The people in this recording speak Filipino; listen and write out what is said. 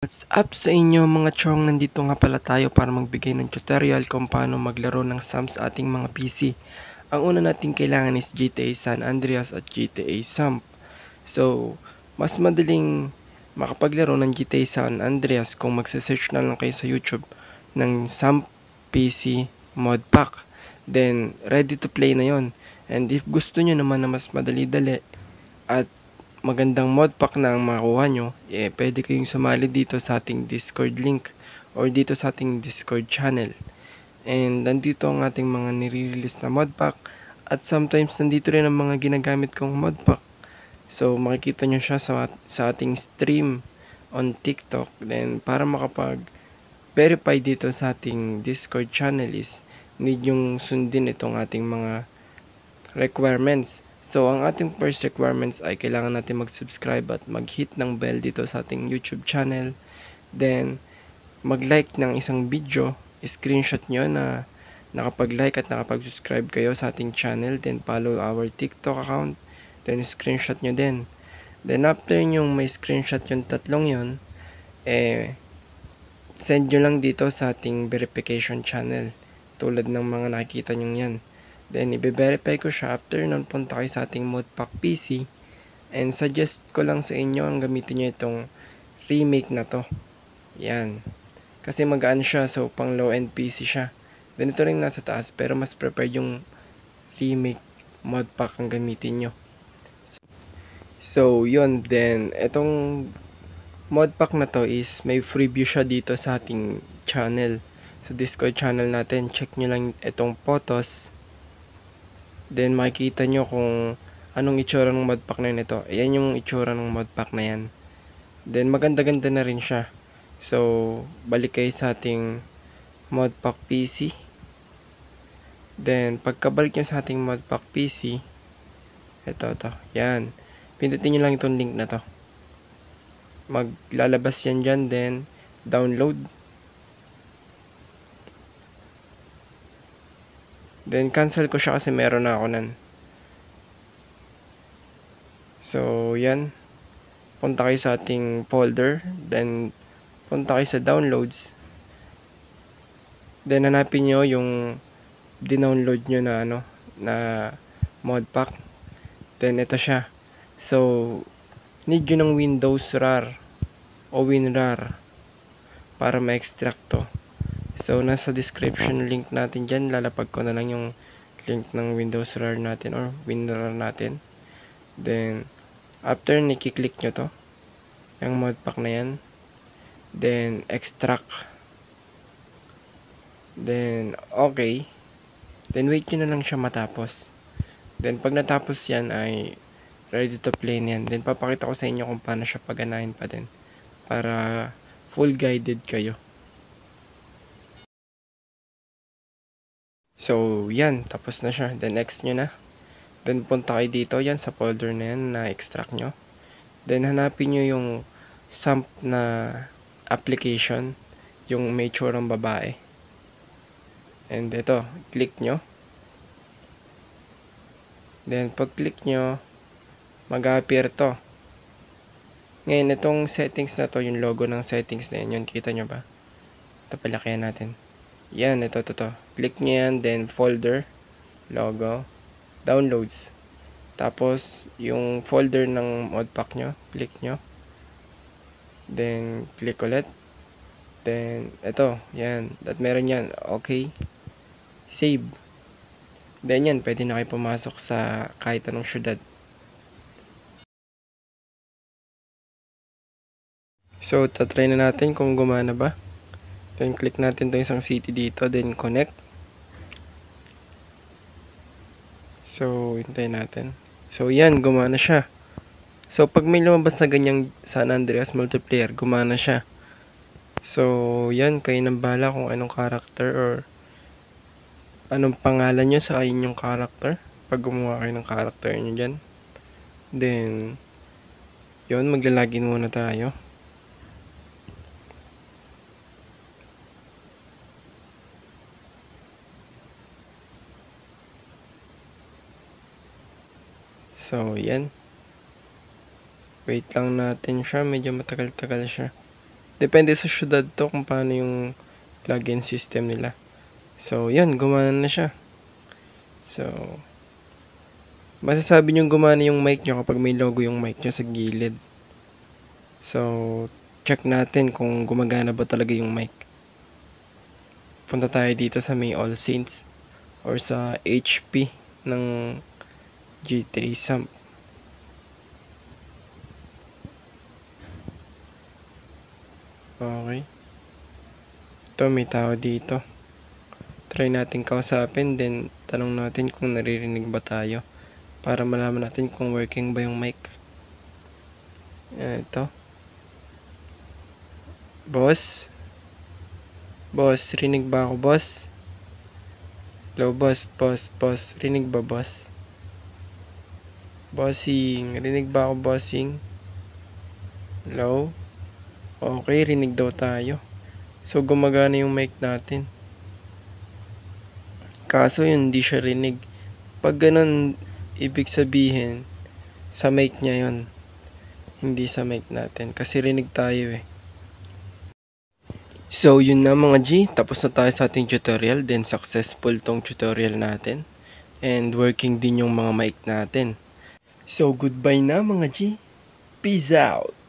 What's up sa inyo mga chong? Nandito nga pala tayo para magbigay ng tutorial kung paano maglaro ng SAMP sa ating mga PC. Ang una natin kailangan is GTA San Andreas at GTA SAMP. So, mas madaling makapaglaro ng GTA San Andreas kung magsa-search na lang kayo sa YouTube ng SAMP PC mod pack. Then, ready to play na yon. And if gusto nyo naman na mas madali-dali at magandang mod pack na ang makuha nyo, pwede kayong sumali dito sa ating Discord link or dito sa ating Discord channel. And nandito ang ating mga nire-release na mod pack at sometimes nandito rin ang mga ginagamit kong mod pack. So makikita nyo siya sa ating stream on TikTok. Then para makapag-verify dito sa ating Discord channel is need yung sundin itong ating mga requirements. So, ang ating first requirements ay kailangan natin mag-subscribe at mag-hit ng bell dito sa ating YouTube channel. Then, mag-like ng isang video, screenshot nyo na nakapag-like at nakapag-subscribe kayo sa ating channel. Then, follow our TikTok account. Then, screenshot nyo din. Then, after yung may screenshot yung tatlong yun, send nyo lang dito sa ating verification channel. Tulad ng mga nakikita nyo yan. Then, i-verify ko siya. After nun, punta kayo sa ating modpack PC. And suggest ko lang sa inyo ang gamitin nyo itong remake na to. Yan. Kasi magaan siya. So, pang low-end PC siya. Then, ito rin nasa taas. Pero mas prepared yung remake modpack ang gamitin nyo. So, yun. Then, itong modpack na to is may freebie siya dito sa ating channel. Sa Discord channel natin. Check nyo lang itong photos. Then makikita nyo kung anong itsura ng modpack na yun ito. Ayan yung itsura ng modpack na yan. Then maganda-ganda na rin siya. So balik kayo sa ating modpack PC. Then pagkabalik nyo sa ating modpack PC, ito. Yan. Pindutin nyo lang itong link na to. Maglalabas yan dyan. Then download. Then cancel ko siya kasi meron na ako nan. So yan. Punta kayo sa ating folder. Then punta kayo sa downloads. Then hanapin nyo yung dinownload nyo na modpack. Then ito siya. So need nyo ng Windows RAR o WinRAR para ma-extract to. So nasa description link natin dyan. Lalapag ko na lang yung link ng Windows RAR natin or WinRAR natin. Then after nikiklik nyo to, yung modpack na yan, then extract, then okay, then wait nyo na lang siya matapos. Then pag natapos yan ay ready to play na yan. Then papakita ko sa inyo kung paano siya paganahin pa din para full guided kayo. So yan, tapos na siya. Then next nyo na. Then punta kayo dito, yan sa folder na yan na extract nyo. Then hanapin nyo yung SAMP na application, yung may tsurang babae. And ito, click nyo. Then pag click nyo, mag-appear to. Ngayon, itong settings na to, yung logo ng settings na yan, yun, kita nyo ba? Ito, palakihan natin. Yan, ito. Click nyo yan, then folder, logo, downloads. Tapos, yung folder ng modpack nyo, click nyo. Then, click ulit. Then, ito, yan. At meron yan, okay. Save. Then yan, pwede na kayo pumasok sa kahit anong syudad. So, tatry na natin kung gumana ba. Then, click natin itong isang city dito. Then, connect. So, hintayin natin. So, yan. Gumana siya. So, pag may lumabas na ganyang San Andreas multiplayer, gumana siya. So, yan. Kayo nang bahala kung anong character or anong pangalan nyo sa inyong character. Pag gumawa kayo ng character nyo dyan. Then, yun. Maglalagin muna tayo. So, yan. Wait lang natin siya. Medyo matagal-tagal siya. Depende sa syudad to kung paano yung login system nila. So, yan, gumana na siya. So, masasabi nyo gumana yung mic nyo kapag may logo yung mic nyo sa gilid. So, check natin kung gumagana ba talaga yung mic. Punta tayo dito sa may All Saints or sa HP ng GTA Samp. Okay. Ito, may tao dito. Try natin kausapin, then tanong natin kung naririnig ba tayo para malaman natin kung working ba yung mic. Ito. Boss? Boss, rinig ba ako, boss? Hello, boss, boss. Rinig ba, boss? Bossing, rinig ba ako, bossing? Hello? Okay, rinig daw tayo. So, gumagana yung mic natin. Kaso yun, hindi siya rinig. Pag ganun, ibig sabihin, sa mic niya yun. Hindi sa mic natin. Kasi rinig tayo eh. So, yun na mga G. Tapos na tayo sa ating tutorial. Then, successful tong tutorial natin. And working din yung mga mic natin. So, goodbye na mga G. Peace out!